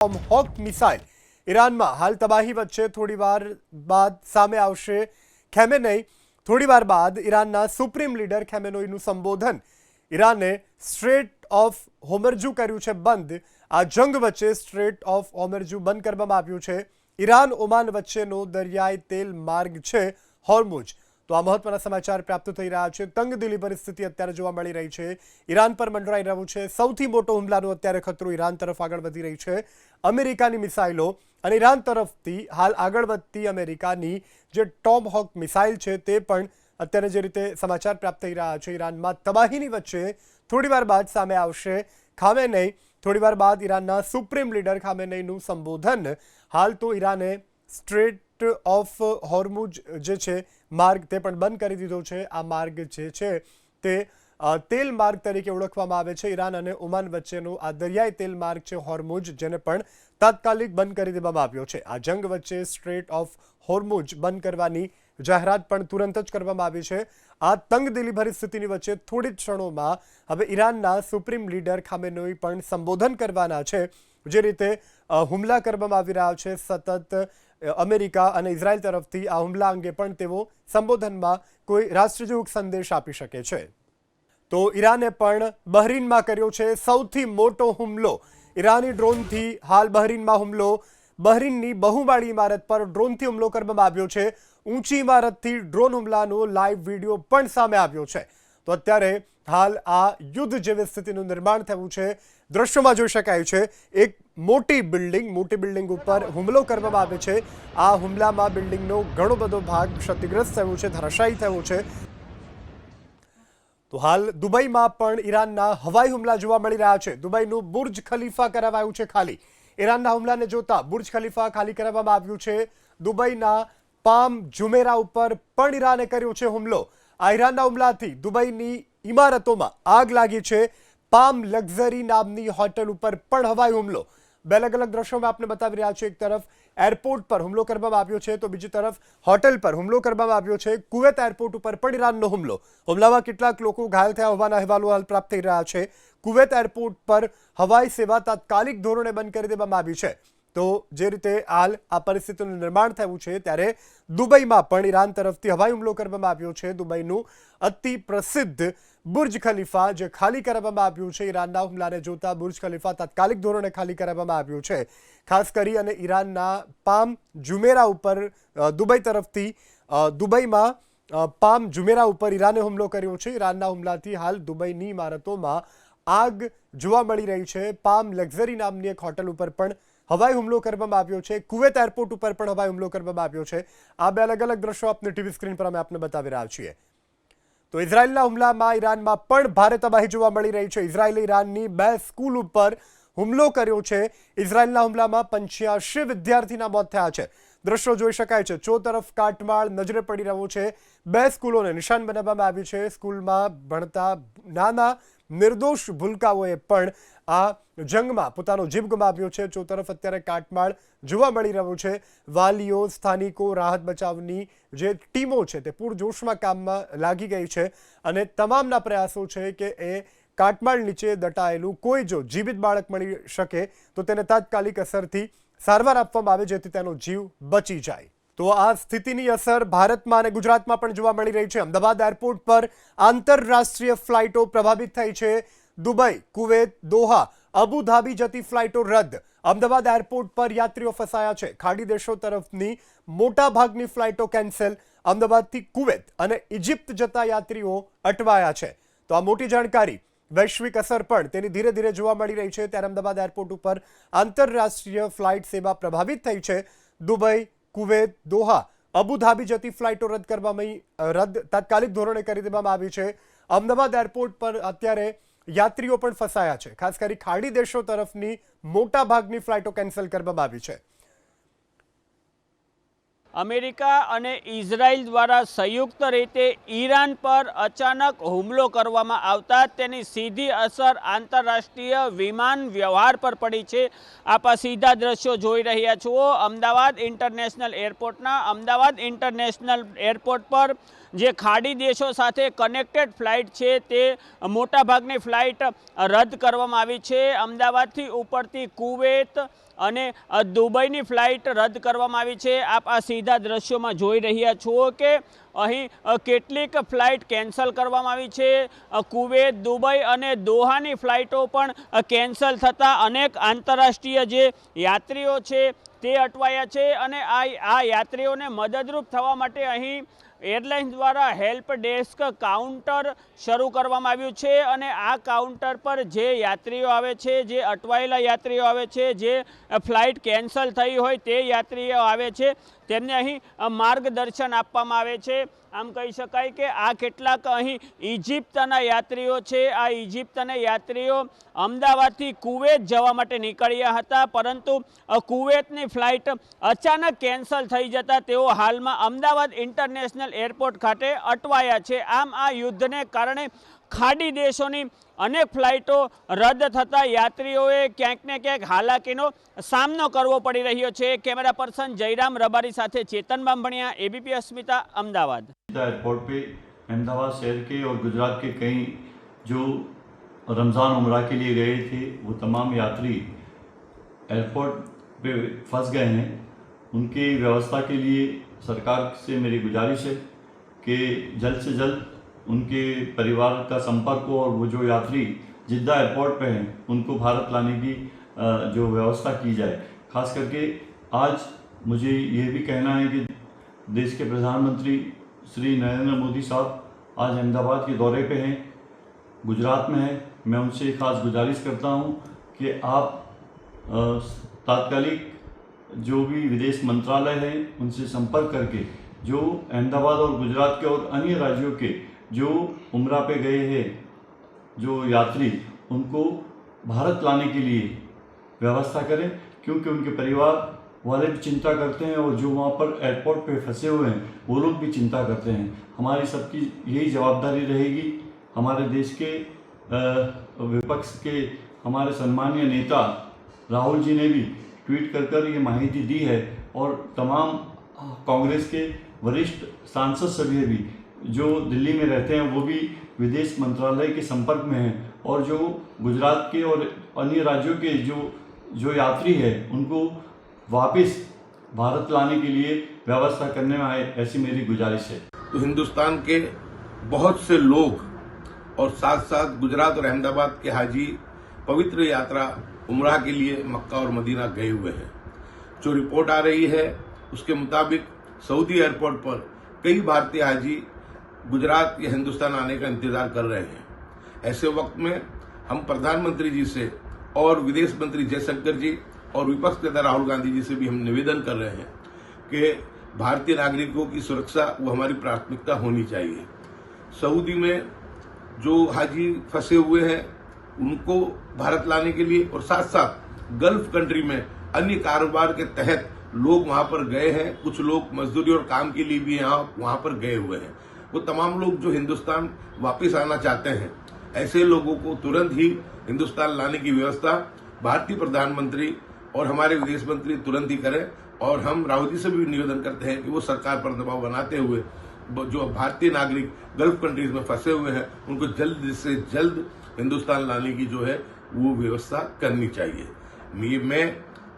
ટોમહોક missile ઈરાનમાં હાલ તબાહી વચ્ચે થોડીવાર બાદ સામે આવશે ખેમેનેઈ। થોડીવાર બાદ ઈરાનના સુપ્રીમ લીડર ખેમેનેઈનું સંબોધન। ઈરાને સ્ટ્રેટ ઓફ હોર્મુઝ કર્યું છે બંધ। આ જંગ વચ્ચે સ્ટ્રેટ ઓફ હોર્મુઝ બંધ કરવામાં આવ્યું છે। ઈરાન ઓમાન વચ્ચેનો દરિયાઈ તેલ માર્ગ છે હોર્મુઝ। તો આ મહત્વના સમાચાર પ્રાપ્ત થઈ રહ્યા છે। તંગદિલી પરિસ્થિતિ અત્યારે જોવા મળી રહી છે। ઈરાન પર મંડરાઈ રહ્યું છે સૌથી મોટો હુમલાનો અત્યારે ખતરો ઈરાન તરફ આગળ વધી રહી છે। અમેરિકાની મિસાઇલો અને ઈરાન તરફથી હાલ આગળ વધતી અમેરિકાની જે ટોમહોક મિસાઇલ છે તે પણ અત્યારે જે રીતે સમાચાર પ્રાપ્ત થઈ રહ્યા છે ઈરાનમાં તબાહીની વચ્ચે થોડીવાર બાદ સામે આવશે ખામેનેઈ। થોડીવાર બાદ ઈરાનના સુપ્રીમ લીડર ખામેનેઈનું સંબોધન। હાલ તો ઈરાને સ્ટ્રેટ ઓફ હોર્મુઝ જે છે માર્ગ તે પણ બંધ કરી દીધો છે। આ માર્ગ જે છે તે તેલ માર્ગ તરીકે ઓળખવામાં આવે છે। ઈરાન અને ઓમાન વચ્ચેનો આ દરિયાઈ તેલ માર્ગ છે હોર્મુઝ, જેને પણ તાત્કાલિક બંધ કરી દેવામાં આવ્યો છે। આ જંગ વચ્ચે સ્ટ્રેટ ઓફ હોર્મુઝ બંધ કરવાની જાહેરાત પણ તુરંત જ કરવામાં આવી છે। આ તંગદિલી પરિસ્થિતિની વચ્ચે થોડી જ ક્ષણોમાં હવે ઈરાનના સુપ્રીમ લીડર ખામેનેઈ પણ સંબોધન કરવાના છે। જે રીતે હુમલા કરવામાં આવી રહ્યા છે સતત અમેરિકા અને ઇઝરાયલ તરફથી, આ હુમલા અંગે પણ તેઓ સંબોધનમાં કોઈ રાષ્ટ્રજોગ સંદેશ આપી શકે છે। તો ઈરાને પણ બહરીનમાં કર્યો છે સૌથી મોટો હુમલો। ઈરાની ડ્રોનથી હાલ બહરીનમાં હુમલો। બહરીનની બહુમાળી ઇમારત પર ડ્રોનથી હુમલો કરવામાં આવ્યો છે। ઊંચી ઇમારતથી ડ્રોન હુમલાનો લાઈવ વિડીયો પણ સામે આવ્યો છે। તો અત્યારે હાલ આ યુદ્ધ જેવી સ્થિતિનું નિર્માણ થયું છે। દ્રશ્યોમાં જોઈ શકાય છે એક મોટી બિલ્ડિંગ ઉપર હુમલો કરવામાં આવે છે। આ હુમલામાં બિલ્ડિંગનો ઘણો બધો ભાગ ક્ષતિગ્રસ્ત થયો છે, ધરાશાયી થયો છે। તો હાલ દુબઈમાં પણ ઈરાનના હવાઈ હુમલા જોવા મળી રહ્યા છે। દુબઈનું બુર્જ ખલીફા કરાવાયું છે ખાલી। ઈરાનના હુમલાને જોતા બુર્જ ખલીફા ખાલી કરાવવામાં આવ્યું છે। દુબઈના પામ જુમેરા ઉપર પણ ઈરાને કર્યો છે હુમલો। આ ઈરાનના હુમલાથી દુબઈની ઇમારતોમાં આગ લાગી છે। પામ લક્ઝરી નામની હોટલ ઉપર પણ હવાઈ હુમલો। બે અલગ અલગ દ્રશ્યોમાં આપને બતાવી રહ્યા છે। એક તરફ એરપોર્ટ પર હુમલો કરવામાં આવ્યો છે તો બીજી તરફ હોટલ પર હુમલો કરવામાં આવ્યો છે। કુવેત એરપોર્ટ ઉપર પણ ઈરાનનો હુમલો। હુમલામાં કેટલાક લોકો ઘાયલ થયા હોવાના અહેવાલો હાલ પ્રાપ્ત થઈ રહ્યા છે। કુવેત એરપોર્ટ પર હવાઈ સેવા તાત્કાલિક ધોરણે બંધ કરી દેવામાં આવી છે। તો જે રીતે હાલ આ પરિસ્થિતિનું નિર્માણ થયું છે ત્યારે દુબઈમાં પણ ઈરાન તરફથી હવાઈ હુમલો કરવામાં આવ્યો છે। દુબઈનું અતિ પ્રસિદ્ધ બુર્જ ખલીફા જે ખાલી કરવામાં આવ્યું છે। ઈરાનના હુમલાને જોતા બુર્જ ખલીફા તાત્કાલિક ધોરણે ખાલી કરવામાં આવ્યું છે। ખાસ કરી અને ઈરાનના પામ જુમેરા ઉપર દુબઈ તરફથી દુબઈમાં પામ જુમેરા ઉપર ઈરાને હુમલો કર્યો છે। ઈરાનના હુમલાથી હાલ દુબઈની ઇમારતોમાં આગ જોવા મળી રહી છે। પામ લક્ઝરી નામની એક હોટલ ઉપર પણ હવાઈ હુમલો કરવામાં આવ્યો છે। કુવેત એરપોર્ટ ઉપર પણ હવાઈ હુમલો કરવામાં આવ્યો છે। આ બે અલગ અલગ દ્રશ્યો આપને ટીવી સ્ક્રીન પર અમે આપને બતાવી રહ્યા છીએ। તો ઇઝરાયલના હુમલામાં ઈરાનમાં પણ ભારે તબાહી જોવા મળી રહી છે। ઇઝરાયલે ઈરાનની 2 સ્કૂલ ઉપર હુમલો કર્યો છે। ઇઝરાયલના હુમલામાં 85 વિદ્યાર્થીના મોત થયા છે। દ્રશ્યો જોઈ શકાય છે। ચો તરફ કાટમાળ નજરે પડી રહ્યો છે। 2 સ્કૂલોને નિશાન બનાવવામાં આવી છે। સ્કૂલમાં ભણતા નાના નિર્દોષ ભૂલકાઓએ પણ આ જંગમાં પોતાનો જીવ ગુમાવ્યો છે। ચો તરફ અત્યારે કાટમાળ જોવા મળી રહ્યો છે। વાલીઓ, સ્થાનિકો, રાહત બચાવની જે ટીમો છે તે પૂરજોશમાં કામમાં લાગી ગઈ છે અને તમામના પ્રયાસો છે કે એ કાટમાળ નીચે દટાયેલું કોઈ જો જીવિત બાળક મળી શકે તો તેને તાત્કાલિક અસરથી સારવાર આપવામાં આવે જેથી તેનો જીવ બચી જાય। તો આ સ્થિતિની અસર ભારતમાં અને ગુજરાતમાં પણ જોવા મળી રહી છે। અમદાવાદ એરપોર્ટ પર આંતરરાષ્ટ્રીય ફ્લાઇટો પ્રભાવિત થઈ છે। દુબઈ, કુવેત, દોહા, અબુધાબી જતી ફ્લાઇટો રદ। અમદાવાદ એરપોર્ટ પર યાત્રીઓ ફસાયા છે। ખાડી દેશો તરફની મોટા ભાગની ફ્લાઇટો કેન્સલ। અમદાવાદથી કુવેત અને ઇજિપ્ત જતા યાત્રીઓ અટવાયા છે। તો આ મોટી જાણકારી। વૈશ્વિક અસર પણ તેની ધીરે ધીરે જોવા મળી રહી છે ત્યારે અમદાવાદ એરપોર્ટ ઉપર આંતરરાષ્ટ્રીય ફ્લાઇટ સેવા પ્રભાવિત થઈ છે। દુબઈ, કુવેત, દોહા, અબુધાબી જતી ફ્લાઇટો રદ તાત્કાલિક ધોરણે કરી દેવામાં આવી છે। અમદાવાદ એરપોર્ટ પર અત્યારે યાત્રીઓ પણ ફસાયા છે। ખાસ કરી ખાડી દેશો તરફની મોટા ભાગની ફ્લાઇટો કેન્સલ કરવામાં આવી છે। અમેરિકા અને ઇઝરાયલ દ્વારા સંયુક્ત રીતે ઈરાન પર અચાનક હુમલો કરવામાં આવતા તેની સીધી અસર આંતરરાષ્ટ્રીય વિમાન વ્યવહાર પર પડી છે। આપ સીધા દ્રશ્યો જોઈ રહ્યા છો અમદાવાદ ઇન્ટરનેશનલ એરપોર્ટના। અમદાવાદ ઇન્ટરનેશનલ એરપોર્ટ પર જે ખાડી દેશો સાથે કનેક્ટેડ ફ્લાઇટ છે તે મોટાભાગની ફ્લાઇટ રદ કરવામાં આવી છે। અમદાવાદથી ઉપડતી કુવેત, અને દુબઈની ફ્લાઇટ રદ કરવામાં આવી છે। આપ આ સીધા દ્રશ્યોમાં જોઈ રહ્યા છો કે અહીં કેટલીક ફ્લાઇટ કેન્સલ કરવામાં આવી છે। કુવેત, દુબઈ અને દોહાની ફ્લાઇટો પણ કેન્સલ થતાં અનેક આંતરરાષ્ટ્રીય જે યાત્રીઓ છે તે અટવાયા છે અને આ યાત્રીઓને મદદરૂપ થવા માટે અહીં એરલાઇન્સ દ્વારા હેલ્પ ડેસ્ક કાઉન્ટર શરૂ કરવામાં આવ્યું છે અને આ કાઉન્ટર પર જે યાત્રીઓ આવે છે, જે અટવાયેલા યાત્રીઓ આવે છે, જે ફ્લાઇટ કેન્સલ થઈ હોય તે યાત્રીઓ આવે છે, તેમને અહીં માર્ગદર્શન આપવામાં આવે છે। આમ કહી શકાય કે આ કેટલાક અહીં ઇજિપ્તના યાત્રીઓ છે। આ ઇજિપ્તના યાત્રીઓ અમદાવાદથી કુવેત જવા માટે નીકળ્યા હતા, પરંતુ કુવેતની ફ્લાઇટ અચાનક કેન્સલ થઈ જતાં તેઓ હાલમાં અમદાવાદ ઇન્ટરનેશનલ એરપોર્ટ ખાતે અટવાયા છે। આમ આ યુદ્ધને કારણે ખાડી દેશોની અનેક ફ્લાઇટો રદ થતાં યાત્રીઓએ ક્યાંક ને ક્યાંક હાલાકીનો સામનો કરવો પડી રહ્યો છે। કેમેરા પર્સન જયરામ રબારી સાથે चेतन बामभणिया, एबीपी अस्मिता, अहमदाबाद। एयरपोर्ट पे अहमदाबाद शहर के और गुजरात के कई जो रमज़ान उम्रा के लिए गए थे वो तमाम यात्री एयरपोर्ट पे फंस गए हैं। उनकी व्यवस्था के लिए सरकार से मेरी गुजारिश है कि जल्द से जल्द उनके परिवार का संपर्क हो और वो जो यात्री जिद्दा एयरपोर्ट पे हैं उनको भारत लाने की जो व्यवस्था की जाए। खास करके आज मुझे ये भी कहना है कि देश के प्रधानमंत्री श्री नरेंद्र मोदी साहब आज अहमदाबाद के दौरे पे हैं, गुजरात में हैं। मैं उनसे खास गुजारिश करता हूँ कि आप तात्कालिक जो भी विदेश मंत्रालय है उनसे संपर्क करके जो अहमदाबाद और गुजरात के और अन्य राज्यों के जो उम्रा पे गए हैं जो यात्री उनको भारत लाने के लिए व्यवस्था करें, क्योंकि उनके परिवार वाले भी चिंता करते हैं और जो वहाँ पर एयरपोर्ट पे फंसे हुए हैं वो लोग भी चिंता करते हैं। हमारी सबकी यही जवाबदारी रहेगी। हमारे देश के विपक्ष के हमारे सम्मानीय नेता राहुल जी ने भी ट्वीट कर ये माहिती दी है और तमाम कांग्रेस के वरिष्ठ सांसद सभी भी जो दिल्ली में रहते हैं वो भी विदेश मंत्रालय के संपर्क में हैं और जो गुजरात के और अन्य राज्यों के जो यात्री है उनको वापस भारत लाने के लिए व्यवस्था करने में आए, ऐसी मेरी गुजारिश है। तो हिंदुस्तान के बहुत से लोग और साथ साथ गुजरात और अहमदाबाद के हाजी पवित्र यात्रा उम्रा के लिए मक्का और मदीना गए हुए हैं। जो रिपोर्ट आ रही है उसके मुताबिक सऊदी एयरपोर्ट पर कई भारतीय हाजी गुजरात या हिंदुस्तान आने का इंतजार कर रहे हैं। ऐसे वक्त में हम प्रधानमंत्री जी से और विदेश मंत्री जयशंकर जी और विपक्ष नेता राहुल गांधी जी से भी हम निवेदन कर रहे हैं कि भारतीय नागरिकों की सुरक्षा वो हमारी प्राथमिकता होनी चाहिए। सऊदी में जो हाजी फंसे हुए हैं उनको भारत लाने के लिए और साथ साथ गल्फ कंट्री में अन्य कारोबार के तहत लोग वहां पर गए हैं। कुछ लोग मजदूरी और काम के लिए भी वहां पर गए हुए हैं। वो तमाम लोग जो हिंदुस्तान वापस आना चाहते हैं ऐसे लोगों को तुरंत ही हिंदुस्तान लाने की व्यवस्था भारतीय प्रधानमंत्री और हमारे विदेश मंत्री तुरंत ही करें। और हम राहुल जी से भी निवेदन करते हैं कि वो सरकार पर दबाव बनाते हुए जो भारतीय नागरिक गल्फ कंट्रीज में फंसे हुए हैं उनको जल्द से जल्द हिंदुस्तान लाने की जो है वो व्यवस्था करनी चाहिए। मैं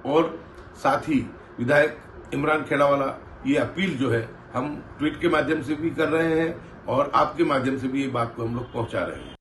और साथ ही विधायक इमरान खेड़ावाला ये अपील जो है हम ट्वीट के माध्यम से भी कर रहे हैं और आपके माध्यम से भी ये बात को हम लोग पहुंचा रहे हैं।